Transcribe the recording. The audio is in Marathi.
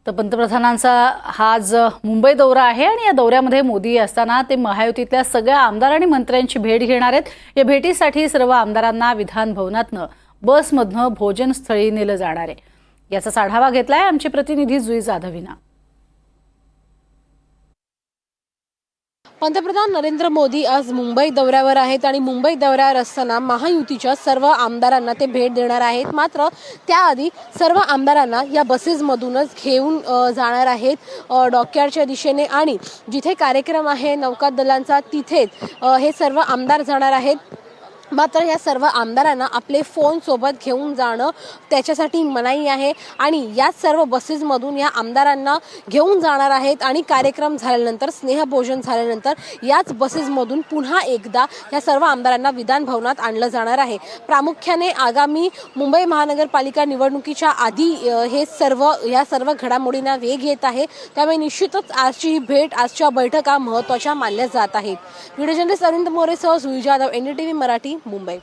तर पंतप्रधानांचा हा आज मुंबई दौरा आहे आणि या दौऱ्यामध्ये मोदी असताना ते महायुतीतल्या सगळ्या आमदार आणि मंत्र्यांची भेट घेणार आहेत। या भेटीसाठी सर्व आमदारांना विधान भवनातनं बसमधनं भोजनस्थळी नेलं जाणार आहे। याचा आढावा घेतलाय आमचे प्रतिनिधी जुई जाधव हिनं। पंतप्रधान नरेंद्र मोदी आज मुंबई दौऱ्यावर आहेत आणि मुंबई दौऱ्यावर असताना महायुतीच्या सर्व आमदारांना ते भेट देणार आहेत। मात्र त्याआधी सर्व आमदारांना या बसेसमधूनच घेऊन जाणार आहेत डॉकयार्डच्या दिशेने आणि जिथे कार्यक्रम आहे नौकादलांचा तिथेच हे सर्व आमदार जाणार आहेत। मात्र या सर्व आमदारांना आपले फोन सोबत घेऊन जाणं त्याच्यासाठी मनाई आहे आणि या सर्व बसेसमधून या आमदारांना घेऊन जाणार आहेत आणि कार्यक्रम झाल्यानंतर स्नेहभोजन झाल्यानंतर याच बसेसमधून पुन्हा एकदा या सर्व आमदारांना विधान भवनात आणलं जाणार आहे। प्रामुख्याने आगामी मुंबई महानगरपालिका निवडणुकीच्या आधी हे या सर्व घडामोडींना वेग येत आहे। त्यामुळे निश्चितच आजची भेट आजच्या बैठका महत्त्वाच्या मानल्या जात आहेत। व्हिडिओ जर्नलिस्ट अरविंद मोरेसह जुई जाधव, NDTV मराठी, मुंबई।